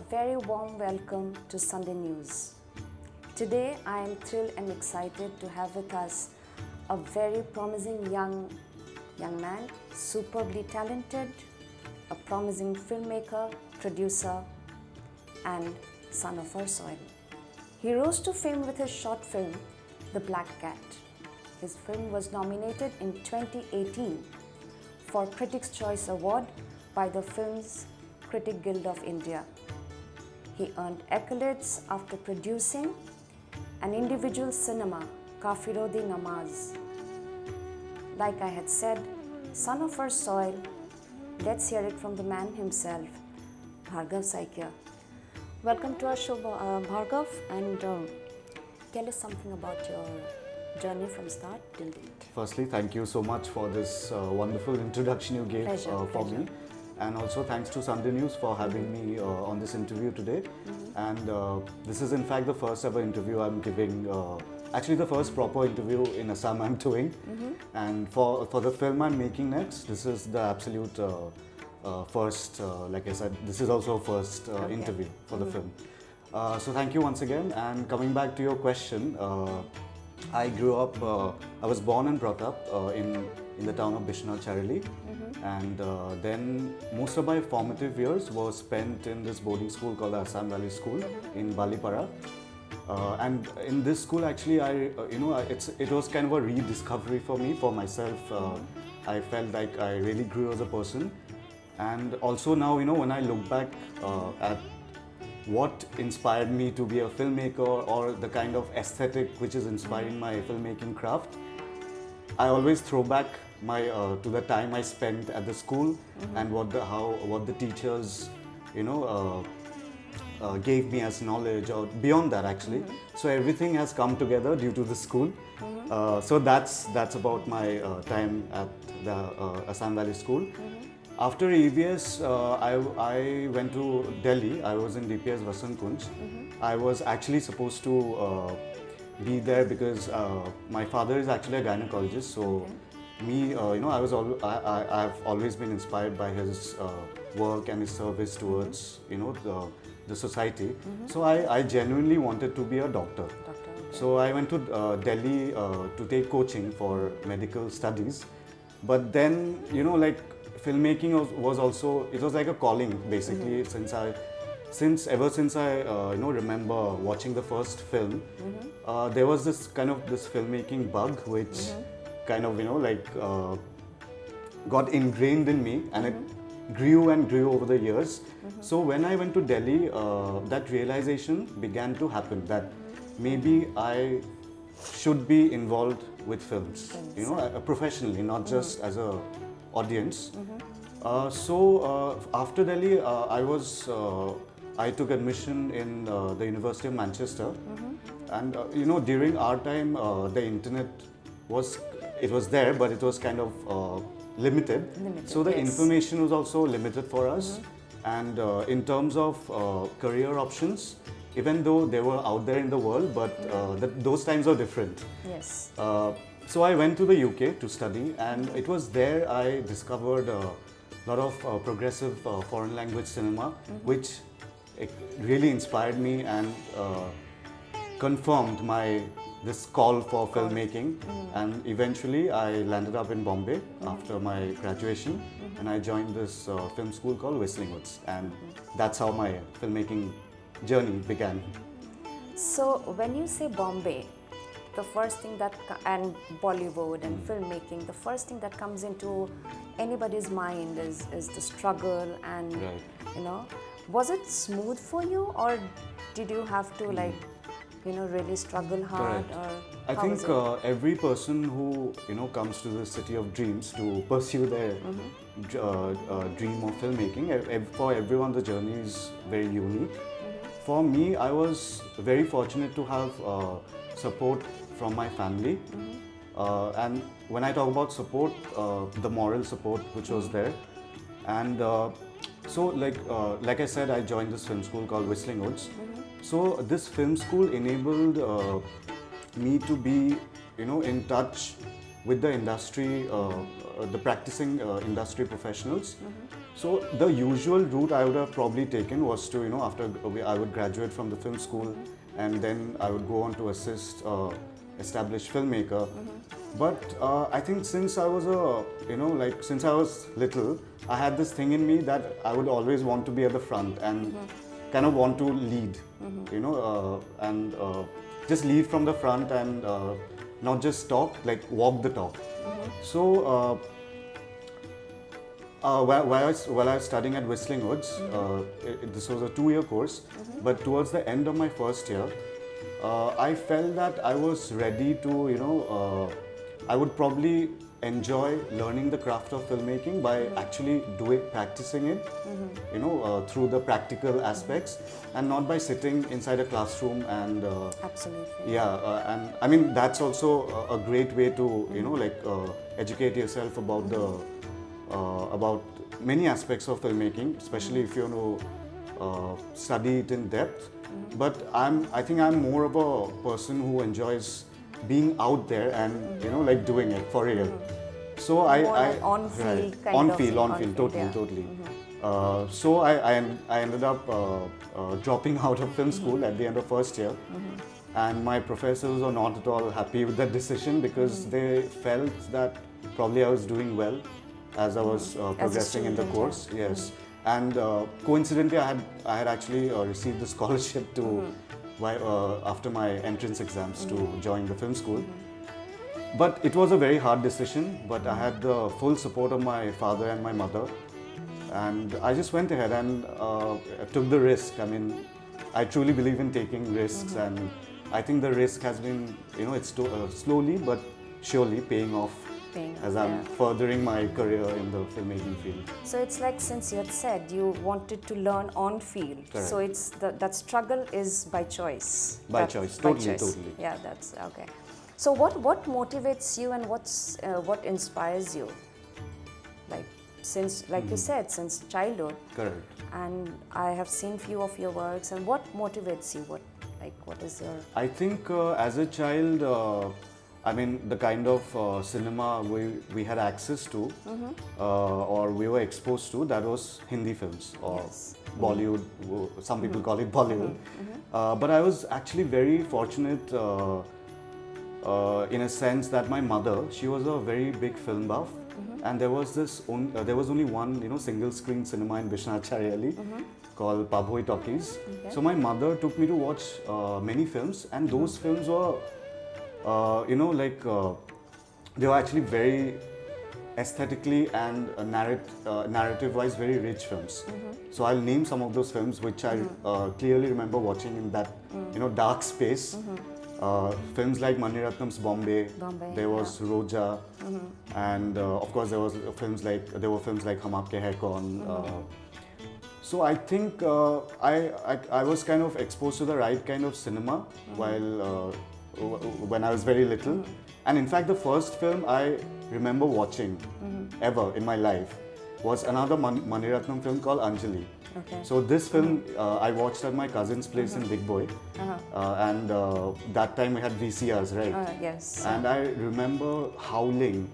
very warm welcome to Sunday News. Today I am thrilled and excited to have with us a very promising young man, superbly talented, a promising filmmaker, producer and son of our soil. He rose to fame with his short film, The Black Cat. His film was nominated in 2018 for Critics' Choice Award by the Films Critic Guild of India. He earned accolades after producing an individual cinema, Kafirodi Namaz. Like I had said, son of our soil, let's hear it from the man himself, Bhargav Saikia. Welcome to our show, Bhargav, and tell us something about your journey from start till date. Firstly, thank you so much for this wonderful introduction you gave for me. And also thanks to Sunday News for having me on this interview today. And this is in fact the first ever interview I'm giving, actually the first proper interview in Assam I'm doing. And for the film I'm making next, this is the absolute first, like I said, this is also a first interview for the film. So thank you once again, and coming back to your question, I grew up, I was born and brought up in the town of Bishnal Charili, and then most of my formative years was spent in this boarding school called the Assam Valley School in Balipara. And in this school actually it was kind of a rediscovery for me, for myself. I felt like I really grew as a person, and also now when I look back at what inspired me to be a filmmaker, or the kind of aesthetic which is inspiring my filmmaking craft, I always throw back to the time I spent at the school and what the teachers gave me as knowledge, or beyond that actually. So everything has come together due to the school. So that's about my time at the Assam Valley School. After EVS, I went to Delhi. I was in DPS Vasant Kunj. I was actually supposed to be there because my father is actually a gynecologist. So me, I've always been inspired by his work and his service towards the society. So I genuinely wanted to be a doctor. So I went to Delhi to take coaching for medical studies. But then filmmaking was also, it was like a calling basically, since ever since I remember watching the first film, there was this filmmaking bug which kind of got ingrained in me, and it grew and grew over the years. So when I went to Delhi, that realization began to happen that maybe I should be involved with films, professionally, not just as a audience. So after Delhi, I took admission in the University of Manchester, and during our time, the internet was there, but it was kind of limited. So the information was also limited for us, and in terms of career options, even though they were out there in the world, but those times are different. Yes. So I went to the UK to study, and it was there I discovered a lot of progressive foreign language cinema, which really inspired me and confirmed this call for filmmaking. And eventually I landed up in Bombay after my graduation, and I joined this film school called Whistling Woods, and that's how my filmmaking journey began. So when you say Bombay, the first thing and Bollywood and filmmaking, the first thing that comes into anybody's mind is the struggle, and was it smooth for you, or did you have to really struggle hard? Correct. Or I think every person who comes to the city of dreams to pursue their dream of filmmaking, for everyone the journey is very unique. For me, I was very fortunate to have support from my family, and when I talk about support, the moral support which was there, and so like I said, I joined this film school called Whistling Woods. So this film school enabled me to be in touch with the industry, the practicing industry professionals, So the usual route I would have probably taken was to, after I would graduate from the film school, and then I would go on to assist established filmmaker. But I think since I was since I was little, I had this thing in me that I would always want to be at the front and kind of want to lead, and just lead from the front and not just talk, like walk the talk. So while I was studying at Whistling Woods, this was a 2-year course, but towards the end of my first year, I felt that I was ready to, I would probably enjoy learning the craft of filmmaking by actually practicing it, through the practical aspects, and not by sitting inside a classroom and Absolutely. yeah, and I mean that's also a great way to educate yourself about about many aspects of filmmaking, especially if you want to study it in depth. But I think I'm more of a person who enjoys being out there and doing it for real. So More I like on-field kind on of field, on-field, totally, yeah. totally. So I ended up dropping out of film school at the end of first year, and my professors were not at all happy with that decision because they felt that probably I was doing well as I was progressing in the student, course. Yes, and coincidentally, I had actually received the scholarship to after my entrance exams to join the film school. But it was a very hard decision, but I had the full support of my father and my mother, and I just went ahead and took the risk. I mean, I truly believe in taking risks, and I think the risk has been, it's slowly but surely paying off as I'm furthering my career in the filmmaking field. So it's like, since you had said you wanted to learn on field, Correct. so it's that struggle is by choice. By choice, totally. Yeah, that's okay. So what motivates you, and what inspires you? Like you said, since childhood. Correct. And I have seen few of your works. And what motivates you? What is your? I think as a child, I mean, the kind of cinema we had access to or we were exposed to, that was Hindi films or Bollywood. Some people call it Bollywood. But I was actually very fortunate in a sense that my mother, she was a very big film buff. And there was only one, single screen cinema in Bishnath Chariali called Pabhoi Talkies. Okay. So my mother took me to watch many films, and those films were, they were actually very aesthetically and narrative-wise very rich films. So I'll name some of those films which I clearly remember watching in that, dark space. Films like Mani Ratnam's Bombay, there was Roja, and of course there were films like Hum Aapke Hai Kaun. So I think I was kind of exposed to the right kind of cinema when I was very little. And in fact, the first film I remember watching ever in my life was another Mani Ratnam film called Anjali. Okay. So this film I watched at my cousin's place in Big Boy, and that time we had VCRs, right? Yes. And I remember howling,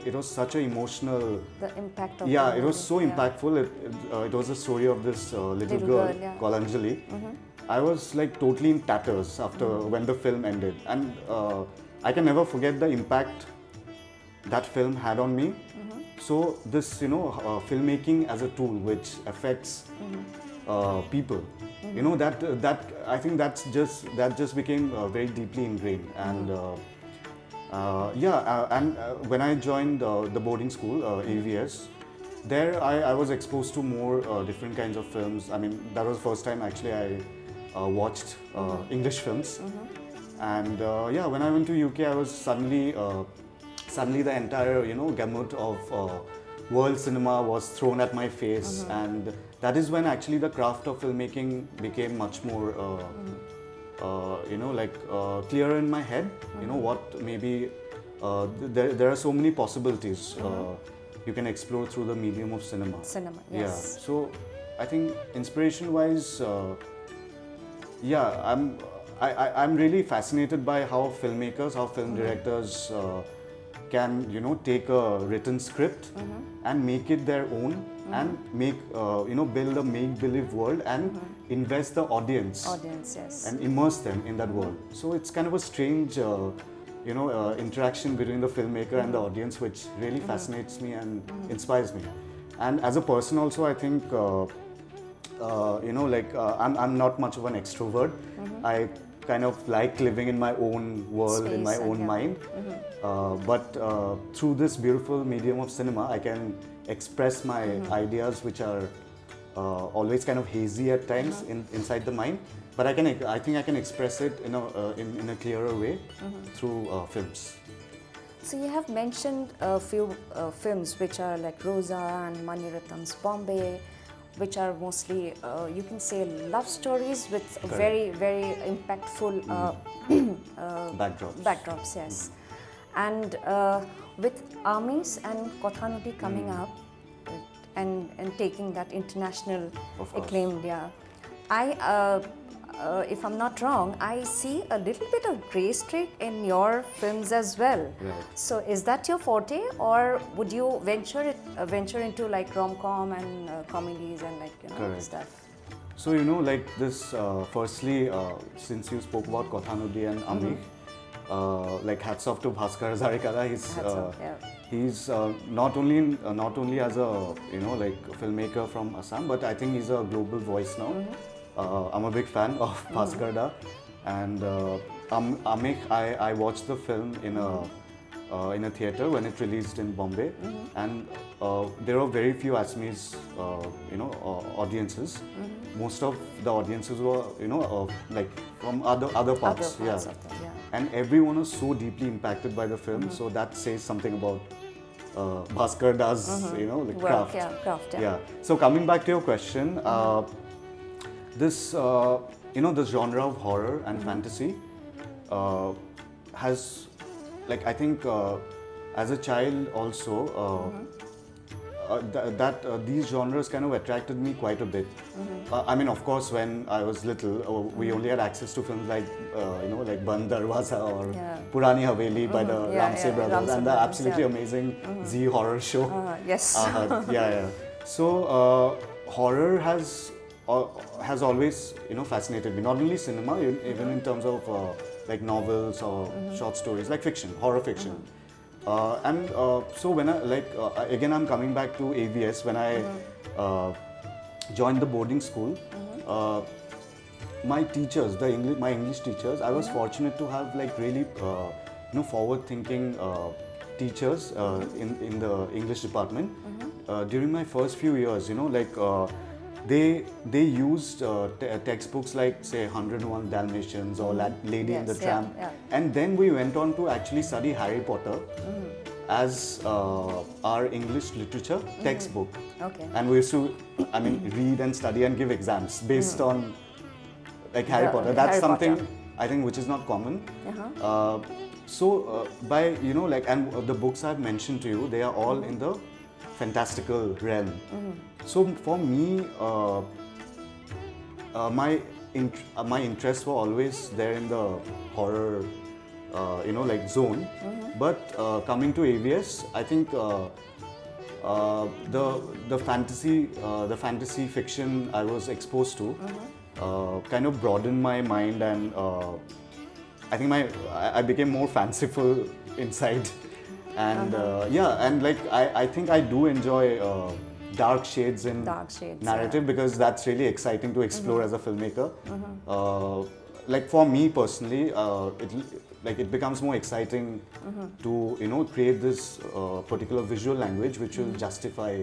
it was such an emotional. The impact of Yeah, the it was movie, so impactful. It was the story of this little girl called Anjali. I was like totally in tatters after when the film ended, and I can never forget the impact that film had on me. So this, filmmaking as a tool which affects people, that I think that just became very deeply ingrained. And and when I joined the boarding school, AVS, there I was exposed to more different kinds of films. I mean, that was the first time actually I watched English films. And when I went to UK, I was suddenly the entire gamut of world cinema was thrown at my face, and that is when actually the craft of filmmaking became much more clearer in my head. What maybe there are so many possibilities you can explore through the medium of cinema. Yes. Yeah. So I think inspiration wise, I'm really fascinated by how filmmakers, how film directors can take a written script and make it their own and make, build a make-believe world and invest the audience. Audience, yes. And immerse them in that world. So it's kind of a strange, interaction between the filmmaker and the audience, which really fascinates me and inspires me. And as a person also, I think, I'm not much of an extrovert. I kind of like living in my own world, in my own mind. But through this beautiful medium of cinema, I can express my ideas, which are always kind of hazy at times inside the mind. But I think I can express it in a clearer way through films. So you have mentioned a few films which are like Rosa and Mani Ratnam's Bombay, which are mostly, you can say, love stories with very, very impactful backdrops, yes. And with Amis and Kothanudi coming up and taking that international acclaimed, if I'm not wrong, I see a little bit of grey streak in your films as well. Right. So is that your forte, or would you venture into like rom-com and comedies and stuff? So this. Firstly, since you spoke about Kothanudi and Amik, hats off to Bhaskar Zarikara. He's not only as a filmmaker from Assam, but I think he's a global voice now. I'm a big fan of Bhaskar Da, and Amik, I watched the film in a theater when it released in Bombay, and there are very few Assamese audiences. Most of the audiences were from other parts, and everyone was so deeply impacted by the film. So that says something about Bhaskar Da's craft. Yeah. So coming back to your question. This, the genre of horror and fantasy has, I think, as a child also, these genres kind of attracted me quite a bit. I mean, of course, when I was little, we only had access to films like Band Darwaza or Purani Haveli by the Ramsey brothers, and the absolutely amazing Z horror show. Yes. So, horror has always fascinated me, not only cinema, even in terms of novels or short stories, like fiction, horror fiction. So when again I'm coming back to AVS, when I joined the boarding school, my teachers, my English teachers, I was fortunate to have really forward-thinking teachers in the English department. During my first few years, they used textbooks like, say, 101 Dalmatians or Lady and the Tramp. And then we went on to actually study Harry Potter as our English literature textbook. And we used to, read and study and give exams based on Harry Potter. That's something I think which is not common. So and the books I've mentioned to you, they are all in the fantastical realm. So for me, my interests were always there in the horror, zone. But coming to AVS, I think the fantasy fiction I was exposed to kind of broadened my mind, and I think I became more fanciful inside. And I think I do enjoy dark shades in narrative, because that's really exciting to explore as a filmmaker. For me personally, it becomes more exciting to create this particular visual language which will justify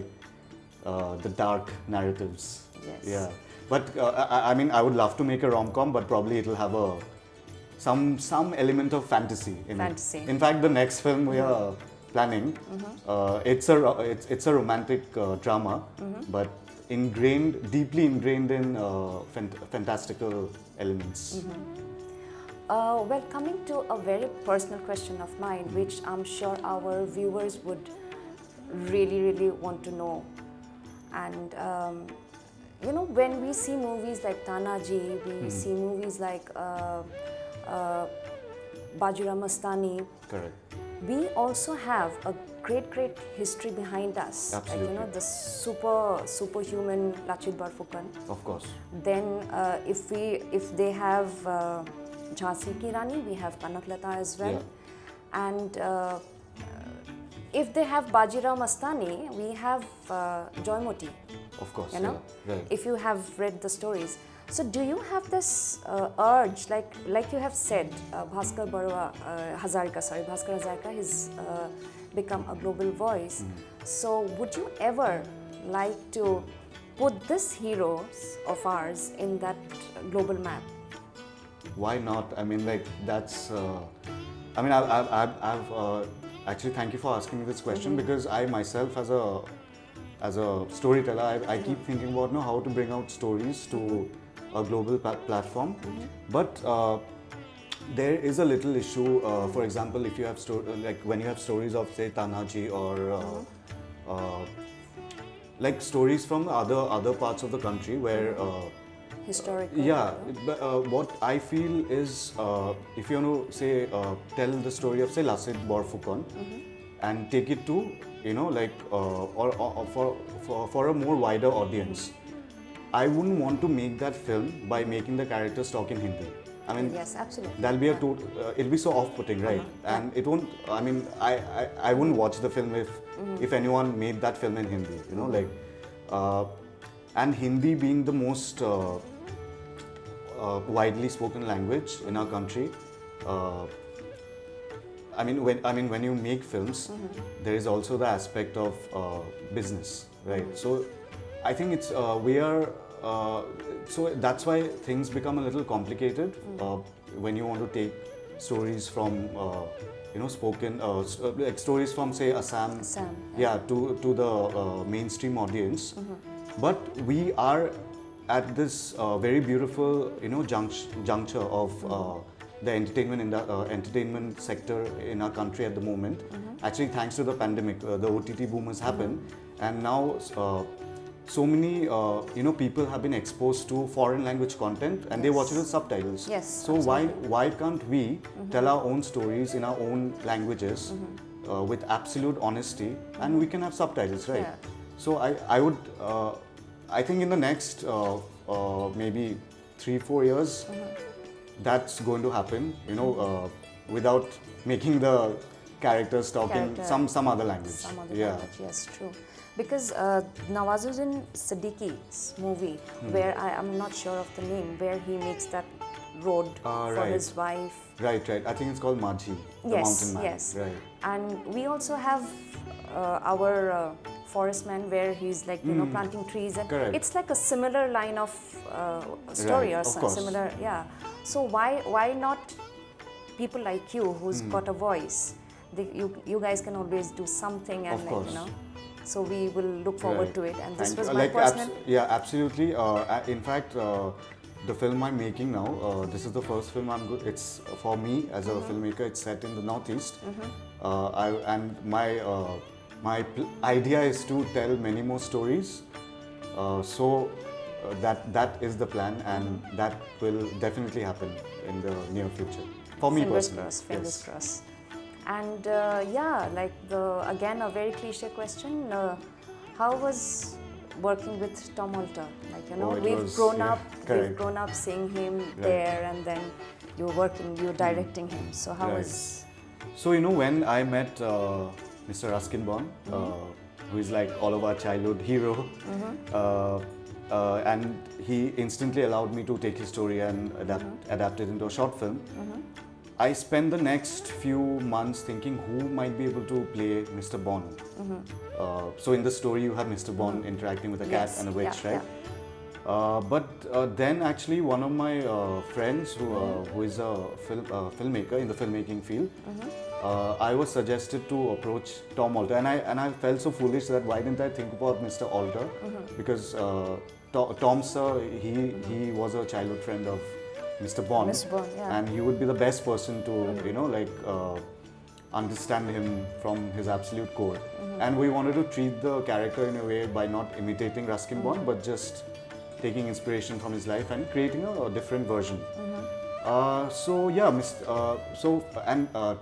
the dark narratives. Yeah, but I would love to make a rom-com, but probably it'll have some element of fantasy in it. In fact, the next film we are planning, it's a romantic drama, but deeply ingrained in fantastical elements. Well, coming to a very personal question of mine, which I'm sure our viewers would really, really want to know. And when we see movies like Tanaji, we see movies like Bajira Mastani. Correct. We also have a great history behind us. Absolutely. Like, you know, the superhuman Lachit Barphukan. Of course. Then if they have Jhansi Ki Rani, we have Kanaklata as well. Yeah. And if they have Bajirao Mastani, we have Joymoti. Of course. You know, yeah, right. if you have read the stories. So do you have this urge, like you have said, Bhaskar Hazarika, he's become a global voice. So would you ever like to put these heroes of ours in that global map? Why not? I mean, like, that's. I mean, I've actually, thank you for asking me this question, because I myself, as a storyteller, I keep thinking about how to bring out stories to a global platform. But there is a little issue. For example, if you have like when you have stories of, say, Tanaji, or like stories from other parts of the country where. Historical. Yeah, but what I feel is, if you want to say tell the story of, say, Lachit Barphukan, and take it to, you know, like or for a more wider audience, I wouldn't want to make that film by making the characters talk in Hindi. I mean, yes, absolutely. That'll be it'll be so off-putting, right? And it won't. I mean, I wouldn't watch the film if anyone made that film in Hindi. You know, like, and Hindi being the most widely spoken language in our country. I mean, when you make films, there is also the aspect of business, right? So, I think it's we are. So that's why things become a little complicated when you want to take stories from you know, spoken like stories from, say, Assam, to the mainstream audience. But we are at this very beautiful, you know, juncture of the entertainment sector in our country at the moment. Actually, thanks to the pandemic, the OTT boom has happened, and now so many you know, people have been exposed to foreign language content, and they watch it with subtitles. Yes. So why can't we tell our own stories in our own languages with absolute honesty, and we can have subtitles, right? Yeah. So I think in the next maybe 3-4 years, that's going to happen. You know, without making the characters talking some other language. Some other language, yes, true. Because Nawazuddin Siddiqui's movie, where I am not sure of the name, where he makes that road for his wife. Right. I think it's called Majhi, the mountain man. Yes. Right. And we also have our forest man, where he's like, you know, planting trees, and Correct. it's like a similar line of story, or similar, yeah. So why not people like you who's got a voice? You guys can always do something, and like, you know. So we will look forward to it, and this was my personal. Yeah, absolutely. In fact, the film I'm making now, this is the first film it's for me as a filmmaker. It's set in the Northeast, and my idea is to tell many more stories. So that is the plan, and that will definitely happen in the near future. For me personally. Fingers crossed. And yeah, like again, a very cliche question. How was working with Tom Alter? Like, you know, we've grown up seeing him there, and then you're directing him. So how was? So, you know, when I met Mr. Ruskin Bond, who is like all of our childhood hero, and he instantly allowed me to take his story and adapt it into a short film. I spent the next few months thinking who might be able to play Mr. Bond. So in the story you have Mr. Bond interacting with a cat and a witch, right? But then actually one of my friends who is a filmmaker in the filmmaking field, I was suggested to approach Tom Alter, and I felt so foolish that why didn't I think about Mr. Alter? Because Tom sir, he was a childhood friend of Mr. Bond, and he would be the best person to you know, like understand him from his absolute core. And we wanted to treat the character in a way by not imitating Ruskin Bond, but just taking inspiration from his life and creating a different version. So yeah,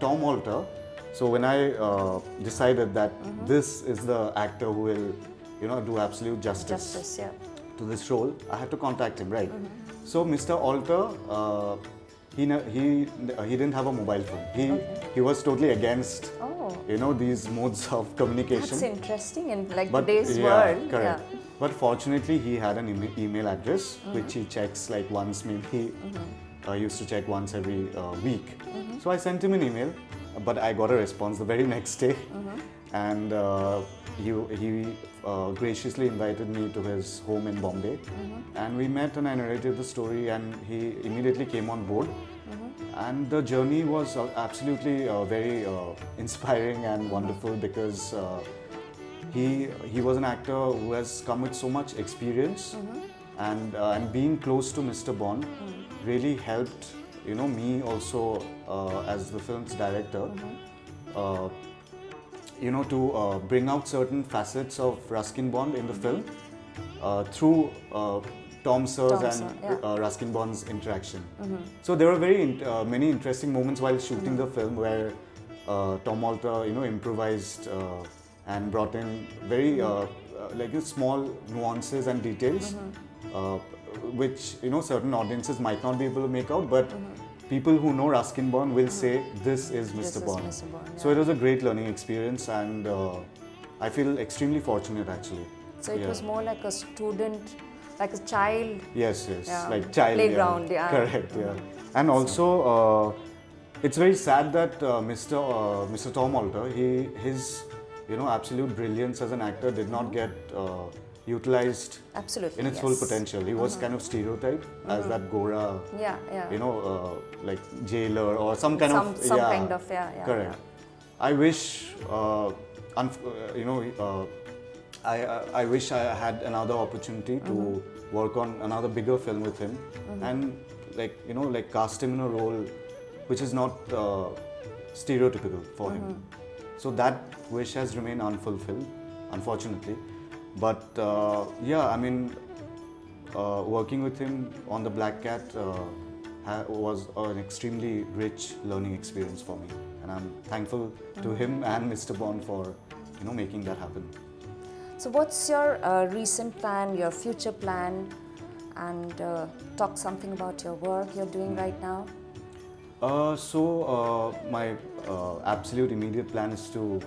Tom Alter. So when I decided that this is the actor who will, do absolute justice yeah. to this role, I had to contact him, right? So Mr. Alter, he didn't have a mobile phone. He was totally against, these modes of communication. That's interesting in like But today's yeah, world. correct. But fortunately, he had an email address which he checks like once, maybe used to check once every week. So I sent him an email, but I got a response the very next day, and he graciously invited me to his home in Bombay, and we met and I narrated the story, and he immediately came on board. And the journey was absolutely very inspiring and wonderful, because he was an actor who has come with so much experience, and being close to Mr. Bond really helped me also as the film's director, to bring out certain facets of Ruskin Bond in the film through Tom Sear's and Ruskin Bond's interaction. So there were many interesting moments while shooting the film where Tom Alter improvised and brought in very small nuances and details, which certain audiences might not be able to make out, but people who know Ruskin Bond will say this is Mr. Bond. Mr. Bond, yeah. So it was a great learning experience, and I feel extremely fortunate actually. So it was more like a student, like a child. Yes, Yeah. like child. Playground, yeah. Correct, yeah. And also, it's very sad that Mr. Tom Alter, his absolute brilliance as an actor did not get utilized Absolutely, in its full potential. He was kind of stereotyped as that Gora, like jailer or some kind of correct. Yeah. I wish, I wish I had another opportunity to work on another bigger film with him, and like cast him in a role which is not stereotypical for him. So that wish has remained unfulfilled, unfortunately. But I mean, working with him on The Black Cat was an extremely rich learning experience for me, and I'm thankful to him and Mr. Bond for making that happen. So what's your recent plan, your future plan, and talk something about your work you're doing right now? My absolute immediate plan is to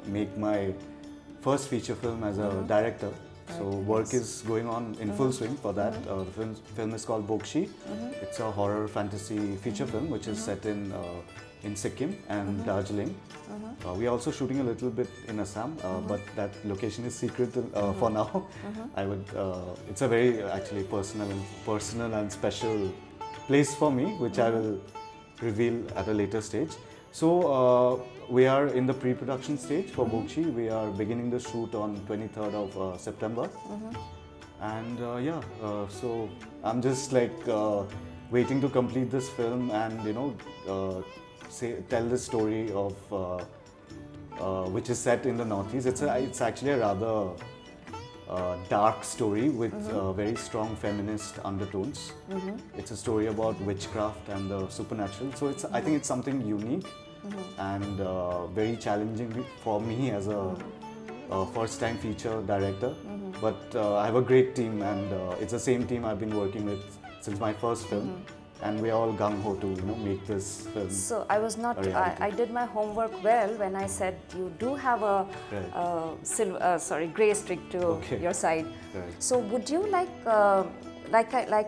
make my first feature film as a director. So work is going on in full swing for that. The film is called Bokshi. It's a horror fantasy feature film which is set in Sikkim and Darjeeling. We are also shooting a little bit in Assam, but that location is secret for now. It's a very actually personal and special place for me, which I will reveal at a later stage. So we are in the pre-production stage for Bokshi. We are beginning the shoot on 23rd of September. And so I'm just like waiting to complete this film and tell the story of which is set in the Northeast. It's actually a rather dark story with very strong feminist undertones. It's a story about witchcraft and the supernatural. So I think it's something unique and very challenging for me as a first-time feature director. But I have a great team, and it's the same team I've been working with since my first film. And we are all gung-ho to make this film. So I was not. I did my homework well when I said you do have a gray streak to your side. Right. So would you like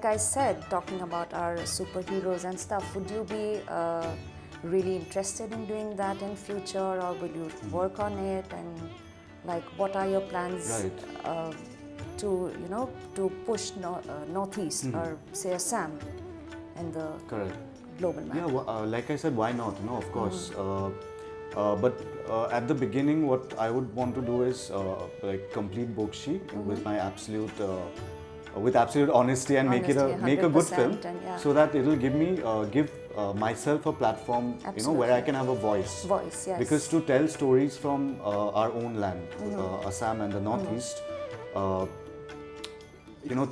I said, talking about our superheroes and stuff, would you be really interested in doing that in future, or will you work on it? And like, what are your plans to push Northeast or say Assam in the global map? Yeah, like I said, why not? Of course. But at the beginning, what I would want to do is complete Bokshi with my absolute honesty and make a good film, so that it will give myself a platform, where I can have a voice. Yes. Because to tell stories from our own land, Assam and the Northeast, to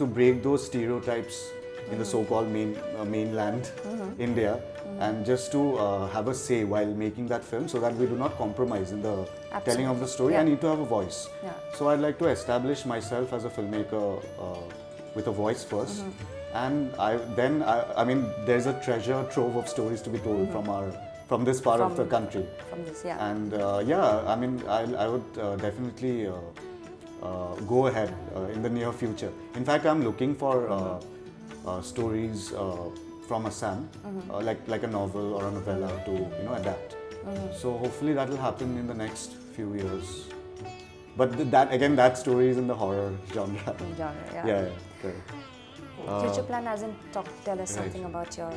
break those stereotypes, in the so-called mainland India, and just to have a say while making that film, so that we do not compromise in the telling of the story. Yeah. I need to have a voice. Yeah. So I'd like to establish myself as a filmmaker with a voice first, and I mean, there's a treasure trove of stories to be told from this part of the country. From this, yeah. And I mean, I would definitely go ahead in the near future. In fact, I'm looking for stories from Assam, like a novel or a novella to adapt. So hopefully that will happen in the next few years. But that story is in the horror genre. Genre, yeah. Yeah, correct. Future plan, as in tell us right. something about your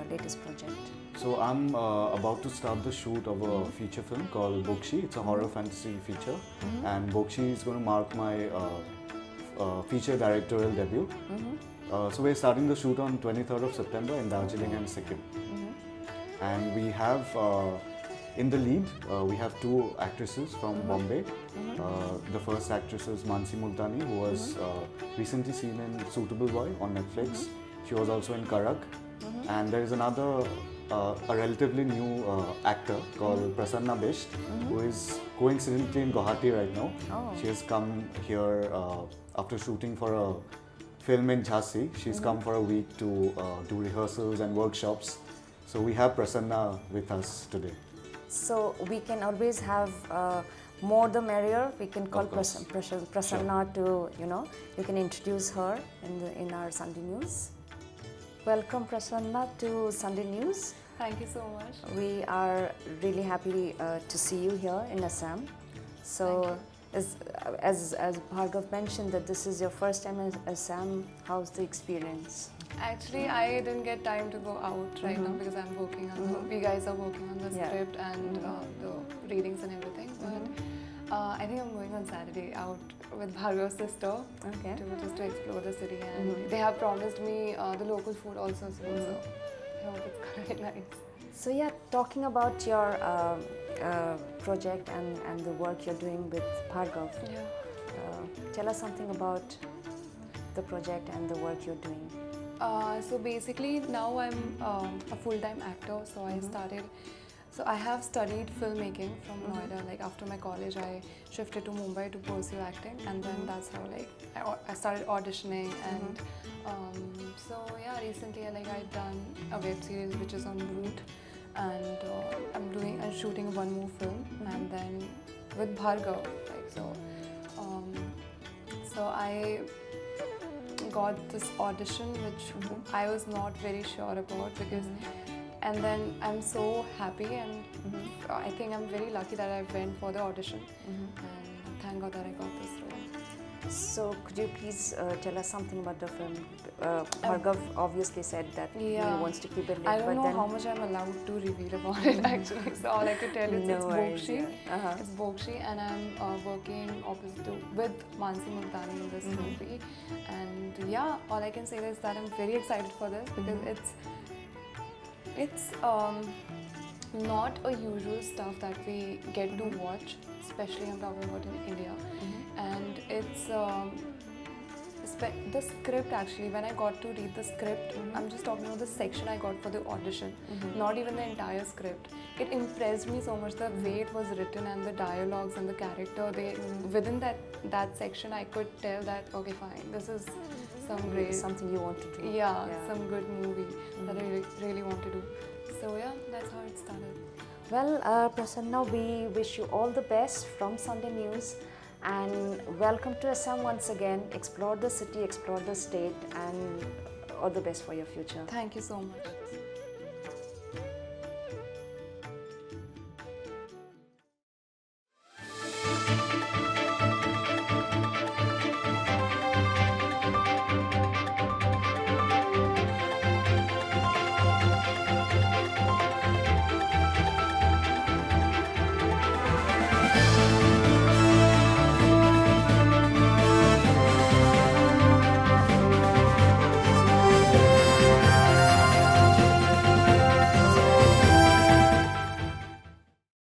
latest project. So I'm about to start the shoot of a feature film called Bokshi. It's a horror fantasy feature, and Bokshi is going to mark my feature directorial debut. So we're starting the shoot on 23rd of September in Darjeeling and Sikkim. And we have in the lead, we have two actresses from Bombay. The first actress is Mansi Multani, who was recently seen in Suitable Boy on Netflix. She was also in Karak. And there is another, a relatively new actor called Prasanna Bisht, who is coincidentally in Guwahati right now. She has come here after shooting for a film in Jhansi. She's come for a week to do rehearsals and workshops. So we have Prasanna with us today. So we can always have more the merrier. We can call Prasanna to, you can introduce her in our Sunday News. Welcome Prasanna to Sunday News. Thank you so much. We are really happy to see you here in Assam. So as Bhargav mentioned that this is your first time in Assam, how's the experience? Actually, I didn't get time to go out right now because I'm working on we guys are working on the script and the readings and everything. But I think I'm going on Saturday out with Bhargav's sister to explore the city, and they have promised me the local food also soon, so I hope it's gonna be nice. So yeah, talking about your project and the work you're doing with Bhargav, tell us something about the project and the work you're doing. So basically now I'm a full-time actor, so I started. So I have studied filmmaking from Noida. Like after my college, I shifted to Mumbai to pursue acting, and then that's how I started auditioning. And so yeah, recently I've done a web series which is on Root, and I'm shooting one more film, and then with Bhargav. So I got this audition which I was not very sure about because. And then I'm so happy, and I think I'm very lucky that I went for the audition, and thank God that I got this role. So could you please tell us something about the film? Bhargav obviously said that he wants to keep it lit. I don't know how much I'm allowed to reveal about it actually, so all I could tell you it's Bokshi. It's Bokshi, and I'm working with Mansi Multani in this movie. And yeah, all I can say is that I'm very excited for this because it's not a usual stuff that we get to watch, especially I'm talking about in India. And it's the script actually, when I got to read the script, I'm just talking about the section I got for the audition, not even the entire script. It impressed me so much the way it was written and the dialogues and the character. Within that section I could tell that, okay fine, this is something you want to do. Yeah, some good movie that I really want to do. So yeah, that's how it started. Well, Prasanna, we wish you all the best from Sunday News, and welcome to Assam once again. Explore the city, explore the state, and all the best for your future. Thank you so much.